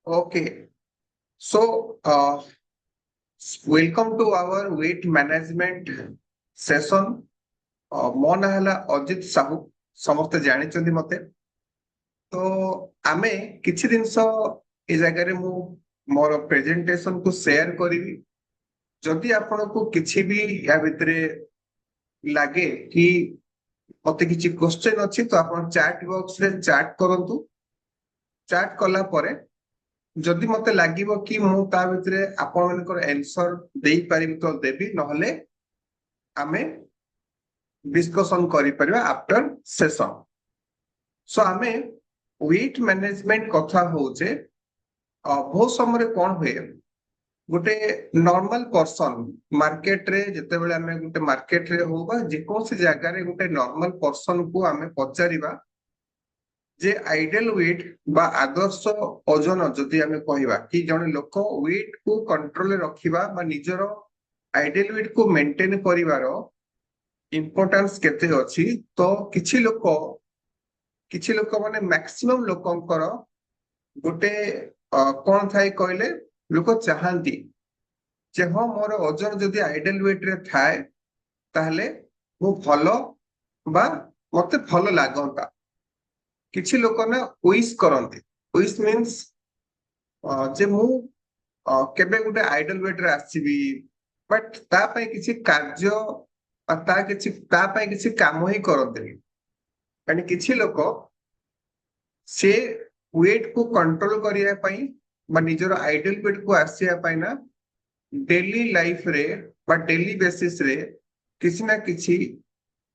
Okay, so welcome to our weight management session. ମୋ ନାଁ ହେଲା ଅଜିତ ସାହୁ, ସମସ୍ତେ ଜାଣିଛନ୍ତି ମତେ। ତ ଆମେ କିଛି ଜିନିଷ ଏ ଜାଗାରେ ମୁଁ ମୋର ପ୍ରେଜେଣ୍ଟେସନ କୁ ସେୟାର କରିବି। ଯଦି ଆପଣଙ୍କୁ କିଛି ବି ୟା ଭିତରେ ଲାଗେ କି ମତେ କିଛି କ୍ୱେଶ୍ଚନ ଅଛି ତ ଆପଣ ଚାଟ୍ ବକ୍ସ ରେ ଚାଟ୍ କରନ୍ତୁ। ଚାଟ୍ କଲା ପରେ ଯଦି ମତେ ଲାଗିବ କି ମୁଁ ତା ଭିତରେ ଆପଣମାନଙ୍କର ଆନ୍ସର ଦେଇପାରିବି ତ ଦେବି, ନହେଲେ ଆମେ ଡିସ୍କସନ କରିପାରିବା ଆଫ୍ଟର ସେସନ। ସୋ ଆମେ ୱେଟ୍ ମ୍ୟାନେଜମେଣ୍ଟ କଥା ହଉଛେ। ବହୁତ ସମୟରେ କଣ ହୁଏ, ଗୋଟେ ନର୍ମାଲ ପର୍ସନ ମାର୍କେଟରେ ଯେତେବେଳେ ଆମେ ଗୋଟେ ମାର୍କେଟରେ ହଉ ବା ଯେକୌଣସି ଜାଗାରେ ଗୋଟେ ନର୍ମାଲ ପର୍ସନ କୁ ଆମେ ପଚାରିବା ଯେ ଆଇଡିଆଲ ୱେଟ୍ ବା ଆଦର୍ଶ ଓଜନ ଯଦି ଆମେ କହିବା କି ଜଣେ ଲୋକ ୱେଟ୍ କୁ କଣ୍ଟ୍ରୋଲରେ ରଖିବା ବା ନିଜର ଆଇଡିଆଲ ୱେଟ୍ କୁ ମେଣ୍ଟେନ କରିବାର ଇମ୍ପୋର୍ଟାନ୍ସ କେତେ ଅଛି, ତ କିଛି ଲୋକ ମାନେ ମ୍ୟାକ୍ସିମମ୍ ଲୋକଙ୍କର ଗୋଟେ କଣ ଥାଏ କହିଲେ, ଲୋକ ଚାହାନ୍ତି ଯେ ହଁ ମୋର ଓଜନ ଯଦି ଆଇଡିଆଲ ୱେଟ୍ ରେ ଥାଏ ତାହେଲେ ମୁଁ ଭଲ ବା ମତେ ଭଲ ଲାଗନ୍ତା। କିଛି ଲୋକ ନା ୱିଶ କରନ୍ତି। ୱିଶ ମିନ୍ସ ଯେ ମୁଁ କେବେ ଗୋଟେ ଆଇଡଲ ୱେଟ୍ ରେ ଆସିବି, ବଟ୍ ତା ପାଇଁ କିଛି କାର୍ଯ୍ୟ ବା ତା ପାଇଁ କିଛି କାମ ହିଁ କରନ୍ତିନି। କାରଣ କିଛି ଲୋକ ସେ ୱେଟ୍ କୁ କଣ୍ଟ୍ରୋଲ କରିବା ପାଇଁ ବା ନିଜର ଆଇଡଲ ୱେଟ୍ କୁ ଆସିବା ପାଇଁ ନା ଡେଲି ଲାଇଫ ରେ ବା ଡେଲି ବେସିସ ରେ କିଛି ନା କିଛି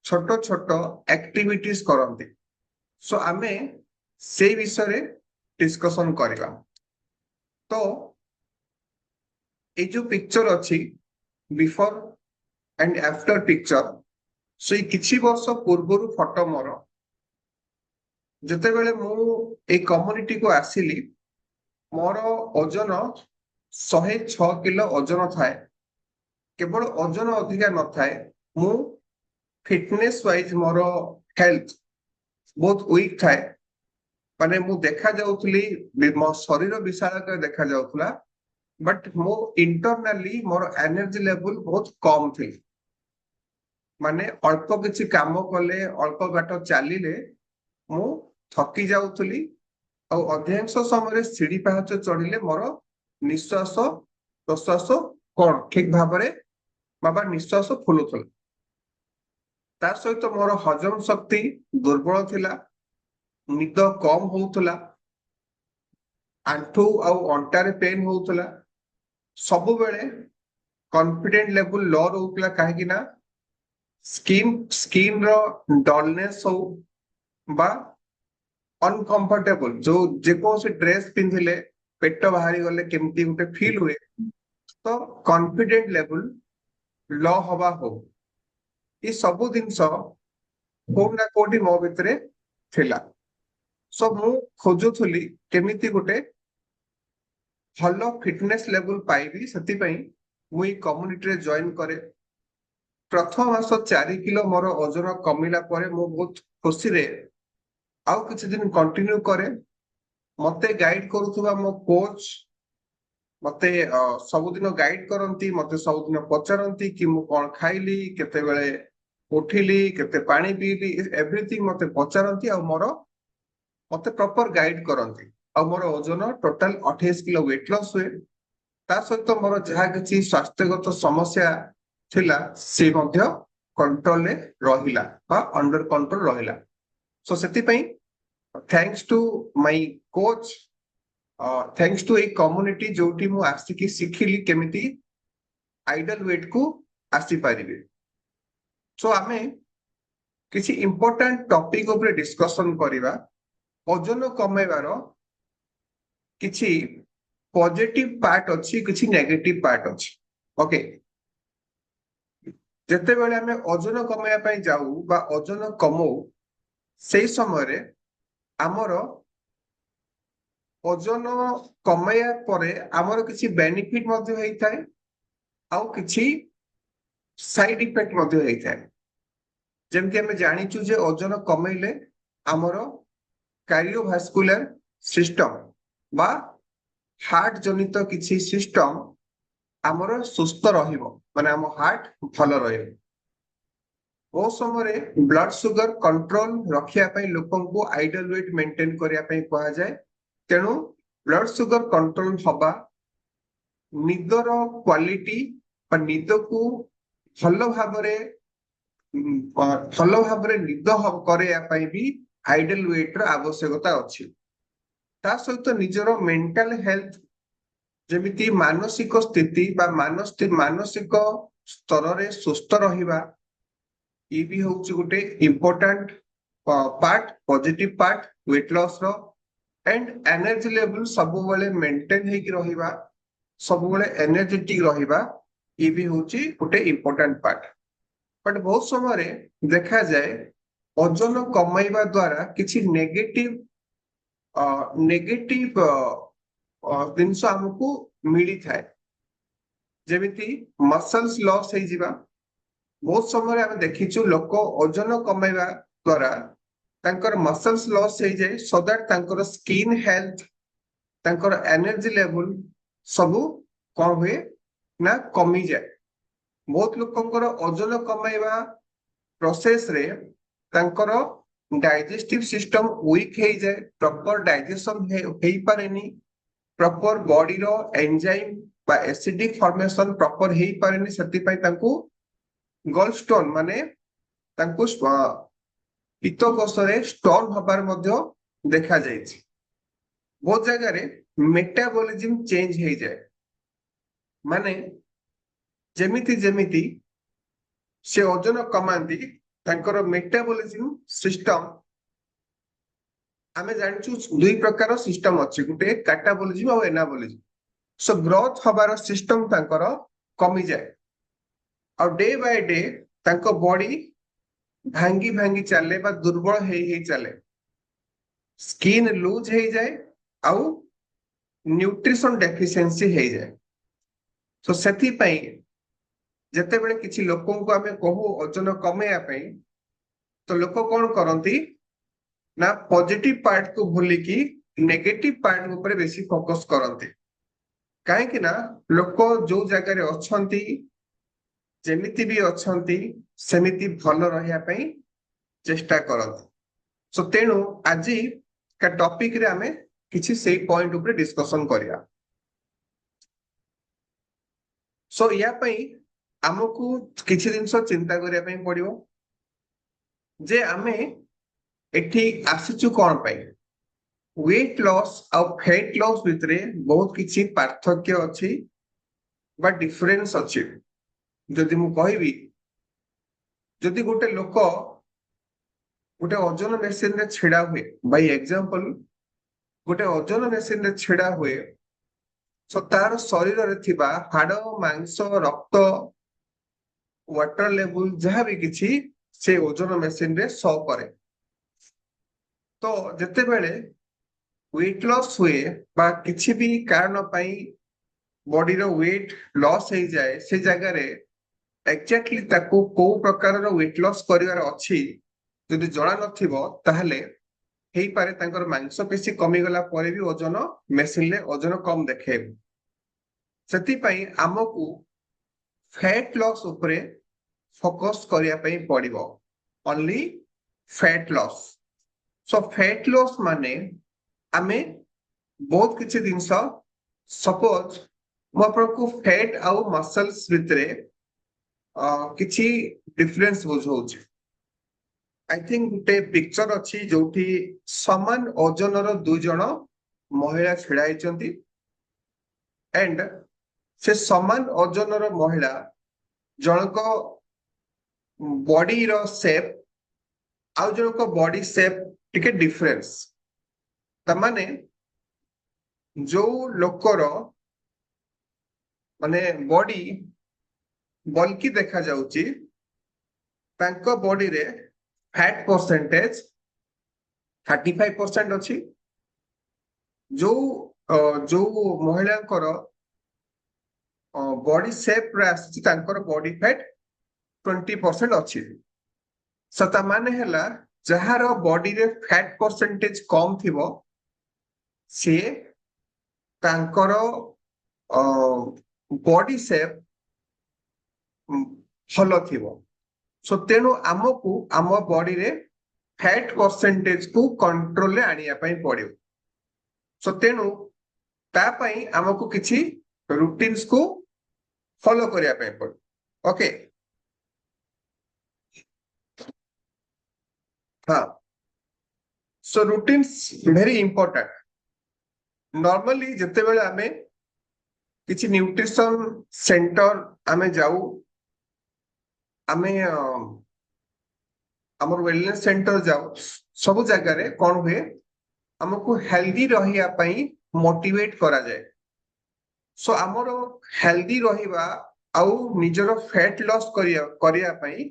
ଛୋଟ ଛୋଟ ଆକ୍ଟିଭିଟିଜ କରନ୍ତି। ସୋ ଆମେ ସେଇ ବିଷୟରେ ଡିସ୍କସନ କରିବା। ତ এই ଯୋଉ ପିକ୍ଚର ଅଛି ବିଫୋର ଆଣ୍ଡ ଆଫ୍ଟର ପିକ୍ଚର, ସେଇ କିଛି ବର୍ଷ ପୂର୍ବରୁ ଫଟୋ ମୋର। ଯେତେବେଳେ ମୁଁ ଏଇ କମ୍ୟୁନିଟିକୁ ଆସିଲି ମୋର ଓଜନ 106 କିଲୋ ଓଜନ ଥାଏ। କେବଳ ଓଜନ ଅଧିକା ନଥାଏ, ମୁଁ ଫିଟନେସ ୱାଇଜ ମୋର ହେଲ୍ଥ ବହୁତ ୱିକ୍ ଥାଏ। ମାନେ ମୁଁ ଦେଖା ଯାଉଥିଲି, ମୋ ଶରୀର ବିଶାଳକାୟ ଦେଖା ଯାଉଥିଲା, ବଟ୍ ମୁଁ ଇଣ୍ଟରନାଲି ମୋର ଏନର୍ଜି ଲେଭେଲ ବହୁତ କମ ଥିଲି। ମାନେ ଅଳ୍ପ କିଛି କାମ କଲେ, ଅଳ୍ପ ବାଟ ଚାଲିଲେ ମୁଁ ଥକି ଯାଉଥିଲି, ଆଉ ଅଧିକାଂଶ ସମୟରେ ସିଢି ପାହାଚ ଚଢିଲେ ମୋର ନିଶ୍ୱାସ ପ୍ରଶ୍ୱାସ କଣ ଠିକ ଭାବରେ ବା ନିଶ୍ୱାସ ଫୁଲୁଥିଲା। ତା ସହିତ ମୋର ହଜମ ଶକ୍ତି ଦୁର୍ବଳ ଥିଲା, ନିଦ କମ ହଉଥିଲା, ଆଣ୍ଠୁ ଆଉ ଅଣ୍ଟାରେ ପେନ୍ ହଉଥିଲା, ସବୁବେଳେ କନଫିଡେଣ୍ଟ ଲେଭେଲ ଲୋ ରହୁଥିଲା। କାହିଁକି ନା ସ୍କିନ ର ଡଲନେସ୍ ହଉ ବା ଅନକମ୍ଫର୍ଟେବଲ, ଯୋଉ ଯେକୌଣସି ଡ୍ରେସ ପିନ୍ଧିଲେ ପେଟ ବାହାରି ଗଲେ କେମିତି ଗୋଟେ ଫିଲ୍ ହୁଏ, ତ କନଫିଡେଣ୍ଟ ଲେଭେଲ ଲୋ ହବା ହଉ, ଏ ସବୁ ଜିନିଷ କୋଉଠି ନା କୋଉଠି ମୋ ଭିତରେ ଥିଲା। ସୋ ମୁଁ ଖୋଜୁଥିଲି କେମିତି ଗୋଟେ ଭଲ ଫିଟନେସ ଲେଭେଲ ପାଇବି। ସେଥିପାଇଁ ମୁଁ ଏଇ କମ୍ୟୁନିଟିରେ ଜଏନ କରେ। ପ୍ରଥମ ମାସ 4 କିଲୋ ମୋର ଓଜନ କମିଲା ପରେ ମୁଁ ବହୁତ ଖୁସିରେ ଆଉ କିଛି ଦିନ କଣ୍ଟିନ୍ୟୁ କରେ। ମତେ ଗାଇଡ କରୁଥିବା ମୋ କୋଚ ମତେ ସବୁଦିନ ଗାଇଡ କରନ୍ତି, ମତେ ସବୁଦିନ ପଚାରନ୍ତି କି ମୁଁ କଣ ଖାଇଲି, କେତେବେଳେ ଉଠିଲି, କେତେ ପାଣି ପିଇଲି, ଏଭ୍ରିଥିଙ୍ଗ ମତେ ପଚାରନ୍ତି ଆଉ ମତେ ପ୍ରପର ଗାଇଡ କରନ୍ତି। ଆଉ ମୋର ଓଜନ ଟୋଟାଲ 28 କିଲୋ ୱେଟ ଲସ୍ ହୁଏ। ତା ସହିତ ମୋର ଯାହା କିଛି ସ୍ୱାସ୍ଥ୍ୟଗତ ସମସ୍ୟା ଥିଲା ସେ ମଧ୍ୟ କଣ୍ଟ୍ରୋଲରେ ରହିଲା ବା ଅଣ୍ଡର କଣ୍ଟ୍ରୋଲ ରହିଲା। ସୋ ସେଥିପାଇଁ thanks to my coach, thanks to ଏଇ କମ୍ୟୁନିଟି ଯୋଉଠି ମୁଁ ଆସିକି ଶିଖିଲି କେମିତି ଆଇଡଲ ୱେଟ୍ କୁ ଆସିପାରିବେ। ସୋ ଆମେ କିଛି ଇମ୍ପୋର୍ଟାଣ୍ଟ ଟପିକ ଉପରେ ଡିସ୍କସନ କରିବା। ଓଜନ କମେଇବାର କିଛି ପଜିଟିଭ ପାର୍ଟ ଅଛି, କିଛି ନେଗେଟିଭ ପାର୍ଟ ଅଛି। ଓକେ, ଯେତେବେଳେ ଆମେ ଓଜନ କମେଇବା ପାଇଁ ଯାଉ ବା ଓଜନ କମଉ, ସେଇ ସମୟରେ ଆମର ଓଜନ କମେଇବା ପରେ ଆମର କିଛି ବେନିଫିଟ ମଧ୍ୟ ହେଇଥାଏ ଆଉ କିଛି ସାଇଡ ଇଫେକ୍ଟ ମଧ୍ୟ ହେଇଥାଏ। ଯେମିତି ଆମେ ଜାଣିଛୁ ଯେ ଓଜନ କମେଇଲେ ଆମର କାର୍ଡିଓଭାସ୍କୁଲାର ସିଷ୍ଟମ ବା हार्ट जनित किसी सिस्टम आमर सुस्थ रहिबो माने आम हार्ट भल रहिबो ओ समय ब्लड सुगर कंट्रोल रखिया पई लोकन को आइडियल वेट मेंटेन करिया पई कहा जाय तेणु ब्लड सुगर कंट्रोल हबा निदर क्वालिटी बा निद को भल भाबरे भल भाबरे निद करिया पई भी आइडियल वेट र आवश्यकता अछि ता सहित निजर मेंटल हेल्थ जेमिति मानसिक स्थिति बा मानसिक स्तर रे सुस्थ रहिबा ये भी होउछि गुटे important part positive part weight loss रो एंड एनर्जी लेवल सब बेले मेंटेन हेकि रहिबा सब बेले एनर्जेटिक रहिबा ये भी होउछि गुटे इम्पोर्टेंट पार्ट बट बहुत समय रे देखा जाए ओजन कमाइबा द्वारा किछि नेगेटिव जिनस हमको मिली थाए जेमिति मसल्स लॉस हे जिबा बहुत समय आम देखीचु लोक ओजन कमाइबा द्वारा तांकर मसल्स लॉस हे जाए सो दैट तांकर स्किन हेल्थ तांकर एनर्जी लेवल सबु कौन हुए ना कमी जाए बहुत लोकंकर ओजन कमाइबा प्रोसेस रे तांकर डाइजेस्टिव सिस्टम वीक हे जाए प्रॉपर डाइजेशन हे पारेनी प्रॉपर बॉडी रो एंजाइम बा एसिडिक फॉर्मेशन प्रॉपर हे पारेनी सती पई तांको गॉल स्टोन माने तांको पित्तकोश रे स्टोन हबार मध्य देखा जायछि बहुत जगह रे मेटाबॉलिज्म चेंज हे जाए माने जेमिति जेमिति से ओजन कमांती तांकर मेटाबॉलिज्म सिस्टम आमे जानछु दुई प्रकार सिस्टम अछि गुटे कैटाबॉलिज्म और एनाबॉलिज्म सो ग्रोथ हबार सिस्टम तांकर कमी जाए और डे बाय डे तांको बॉडी भांगी भांगी चले बा दुर्बल हे चले स्किन लूज हे जाए आउ न्यूट्रिशन डेफिशिएंसी हे जाए सो सेथि पई जते बेले किछि लोकन को आमे कहू ओजन कमेया पई तो लोक कोन करंती ना पॉजिटिव पार्ट को भूली की नेगेटिव पार्ट ऊपर बेसी फोकस करंती काहे कि ना लोक जो जगह रे अछंती जेमिति भी अछंती सेमिति भल रहिया पई चेष्टा करंती सो तेणु आजी का टॉपिक रे आमे किछि सेही पॉइंट ऊपर डिस्कशन करिया सो या पई हमकु किछि जिंस चिंता करिया पई पड़िबो जे आमे एठी आसिचु कोन पई वेट लॉस और फैट लॉस भितरे बहुत किछि पार्थक्य अछि बा डिफरेंस अछि जदि मु कहिबी जदि गोटे लोक गोटे ओजन मेसिन रे छिड़ा हुए बाय एग्जांपल गोटे ओजन मेसिन रे छिड़ा हुए सो तार शरीर रे थिबा हाड़ मांस रक्त वाटर लेवल जहाँ भी किछि से ओजन मेसिन रे शो करे तो जते बेले वेट लॉस हुए बा किछि भी कारण पई बॉडी रो वेट लॉस हे जाए से जगह रे एक्जेक्टली ताको को प्रकार रो वेट लॉस करिवार अछि जदि जणा नथिबो ताहले हेई पारे तांकर मांसपेशी कमी गला परे भी ओजन मेसिन ले ओजन कम देखे सेति पई हमकु फैट लॉस ऊपर फोकस करिया पई पड़िबो only fat loss so fat loss माने आमे बहुत किछि जिंस सपोज मो आपको फैट आउ मसल्स भितरे किछि difference बुझौछि I think Gute picture अछि जोठी समान ओजन रो दुई जण महिला छिड़ाइचंती एंड से समान ओजन रो महिला जनको बॉडी रो शेप आउ जनको बॉडी शेप टिके डिफरेंस तमाने जो लोकर माने बॉडी बल्कि देखा जाउची तांको बॉडी रे फैट परसेंटेज 35% अछि जो जो महिला बॉडी शेप रे आछि तांकर बॉडी फैट 20% अछि सता माने हैला जहार बॉडी रे फैट परसेंटेज कम थिबो से तांकर बॉडी शेप भल थिबो सो तेणु आमको आम बॉडी रे फैट परसेंटेज को कंट्रोल रे आनिया पई पड़ियो सो तेणु ता पई आमको किछि रूटीन्स को फॉलो करिया पई पड़ो ओके हाँ सो रूटीन्स वेरी इंपोर्टेंट नॉर्मली जते बेले आमे किछि न्यूट्रिशन सेंटर आमे जाऊ आमे हमर वेलनेस सेंटर जाऊ सब जगह रे कोन हुए हमको हेल्दी रहिया पई मोटिवेट करा जाए सो हमर हेल्दी रहिबा आउ निजर फैट लॉस करिया पई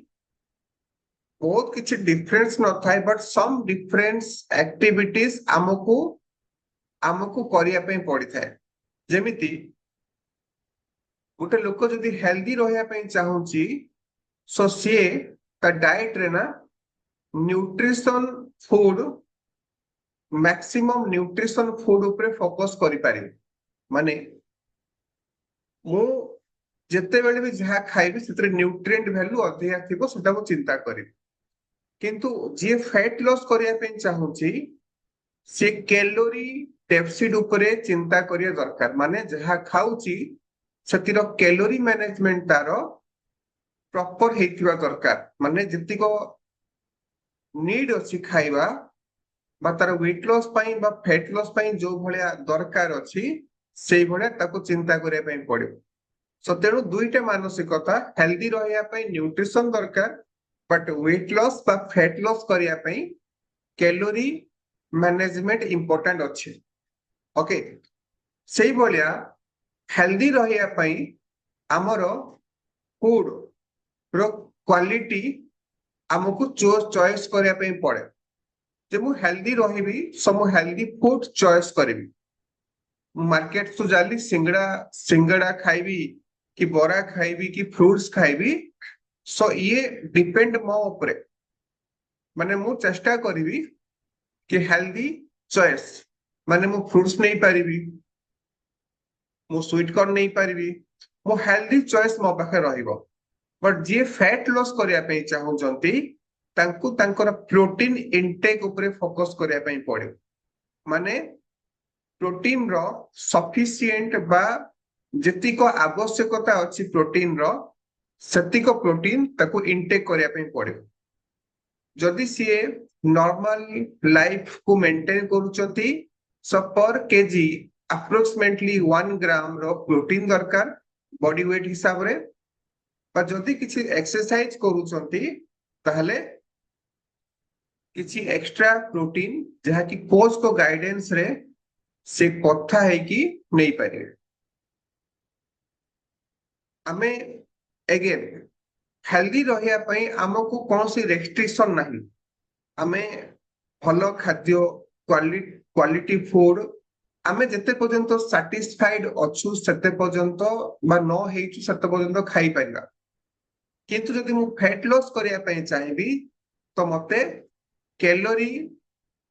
बहुत किछि डिफरेंस न थाए बट सम डिफरेंस एक्टिविटीज हमको हमको करिया पई पड़ी थाए जेमिति गोटे लोक जदि हेल्दी रहिया पई चाहूची सो सी ता डाइट रे ना nutrition food maximum nutrition food ऊपर फोकस करि पारि माने मु जेते बेले भी जहा खाइबी सेतरे न्यूट्रिएंट वैल्यू अधिका थिबो सेटा मु चिंता करिबी किंतु जे फैट लॉस करिया पे चाहूची से कैलोरी डेफिसिट ऊपर चिंता करिया दरकार माने जहा खाउची सेतिर कैलोरी मैनेजमेंट तारो प्रॉपर हेतिवा दरकार माने जतिको नीड अछि खाइबा बा तार वेट लॉस पई बा फैट लॉस पई जो भलिया दरकार अछि सेई भलिया ताको चिंता करिया पई पड़ियो सो तेणु दुईटा मानसिकता हेल्दी रहिया पई न्यूट्रिशन दरकार बट वेट लॉस बा फैट लॉस करिया पई कैलोरी मैनेजमेंट इंपोर्टेंट अछि ओके सेई भलिया हेल्दी रहिया पई हमरो फूड रो क्वालिटी हमको चॉइस करिया पई पड़े जे मु हेल्दी रहिबी सो मु हेल्दी फूड चॉइस करिबी मार्केट तो जाली सिंगड़ा खाइबी कि बरा खाइबी कि फ्रूट्स खाइबी सो ये डिपेंड मो ऊपर माने मु चेष्टा करिबी कि हेल्दी चॉइस माने मु फ्रूट्स नहीं पारिबी मु स्वीट कॉर्न नहीं पारिबी मु हेल्दी चॉइस मो पाखे रहिबो बट जे फैट लॉस करिया पे चाहूचंती तांकु तांकर प्रोटीन इनटेक ऊपर फोकस करिया पे पड़े माने प्रोटीन रो सफिशिएंट बा जतिको आवश्यकता अछि प्रोटीन रो सतिको प्रोटीन ताकु इनटेक करिया पे पड़े जदि सीए नॉर्मल लाइफ को मेंटेन करूचंती सो पर केजी अप्रोक्सीमेटली 1 ग्राम रो प्रोटीन दरकार बॉडी वेट हिसाब रे बा जदि किछि एक्सरसाइज करूचंती ताहले किछि एक्स्ट्रा प्रोटीन जहा कि कोच को गाइडेंस रे से कथा है कि नहीं पारे आमे अगेन हेल्दी रहिया पई हमको कौन सी रेस्ट्रिक्शन नहीं आमे भलो खाद्य क्वालिटी फूड आमे जते पर्यंत सैटिस्फाइड अछु सेते पर्यंत बा न हेचु सेते पर्यंत खाई पाइबा किंतु जदि मु फैट लॉस करिया पई चाहिबी तो मते कैलोरी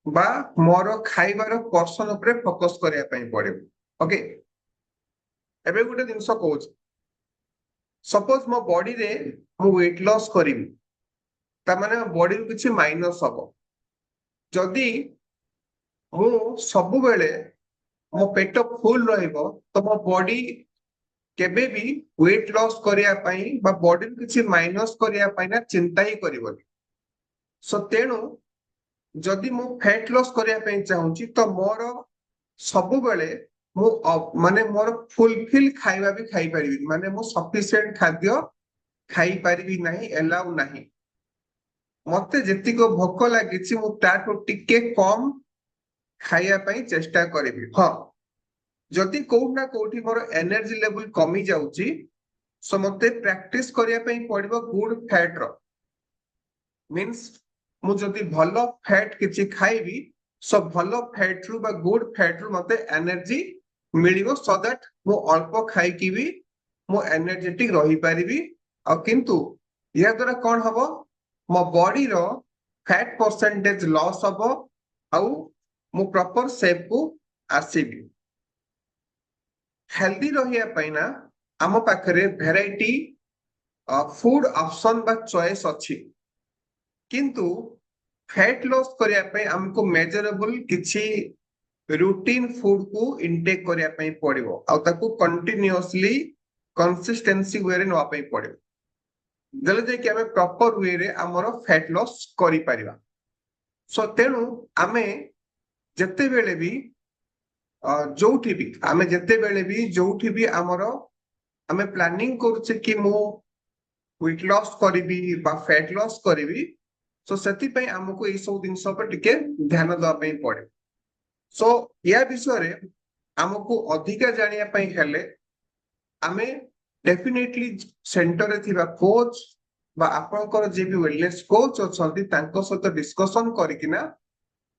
बा मोर खाइबार पर्सन ऊपर फोकस करिया पई पड़िबो ओके एबे गुटे जिंस कहूच सपोज मो बॉडी रे मु वेट लॉस करिबी ता माने बॉडी रो किछि माइनस हबो जदि मु सब बेले मो पेट फुल रहिबो तो मो बॉडी केबे भी वेट लॉस करिया पई बा बॉडी रो किछि माइनस करिया पई ना चिंता ही करिवो सो तेणु जदि मु फैट लॉस करिया पई चाहूची तो मोर सब बेले मु माने मोर फुलफिल खाइबा भी खाई परिबी माने मु सफिशिएंट खाद्य खाई परिबी नाही एलाउ नाही मते जेतिको भोक लागिछि मु ताठो टिके कम खाइया पई चेष्टा करिबी हां जदि कोउना कोठी मोर एनर्जी लेवल कमी जाउची सो मते प्रैक्टिस करिया पई पड़िबो गुड फैट रो मींस मु जदि भलो फैट किछि खाइबी सो भलो फैट रु बा गुड फैट रु मते एनर्जी मिलिबो सो दैट मु अल्प खाइ की भी मु एनर्जेटिक रही परिबी आ किंतु या द्वारा कोन हबो मो बॉडी रो फैट परसेंटेज लॉस हबो आउ मु प्रॉपर शेप को आसीबी हेल्दी रहिया पई ना आम पाखरे भेराइटी फूड ऑप्शन बा चॉइस अछि किंतु फैट लॉस करिया पई हमको मेजरेबल किछि रूटीन फूड को इनटेक करिया पई पड़िबो आ ताको कंटीन्यूअसली कंसिस्टेंसी वे रे नवा पई पड़िबो जले जे कि हमें प्रॉपर वे रे हमरो फैट लॉस करि परिबा सो तेनु आमे जत्ते बेले भी जोठी भी आमे जत्ते बेले भी जोठी भी हमरो आमे प्लानिंग करूचे कि मु वेट लॉस करिबी बा फैट लॉस करिबी सो सेति पई हमको ए सब दिन पर टिके ध्यान दवा पई पड़े सो या विषय रे हमको अधिका जानिया पई हेले आमे डेफिनेटली सेंटर रे थिबा कोच बा आपनकर जे भी वेलनेस कोच अछंती तांको सहित डिस्कशन करिकिना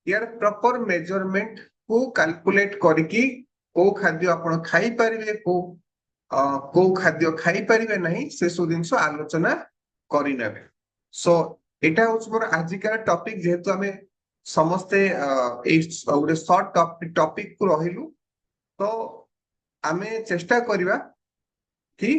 यार प्रॉपर मेजरमेंट को कैलकुलेट करके को खाद्य आपण खाई परिबे को खाद्य खाई परिबे नहीं से सब जिंस आलोचना करि नेबे सो एटा होछ मोर आजिका टॉपिक जेहेतु हमें समस्ते ए गोटे शॉर्ट टॉपिक को रहिलु तो आमे चेष्टा करिबा कि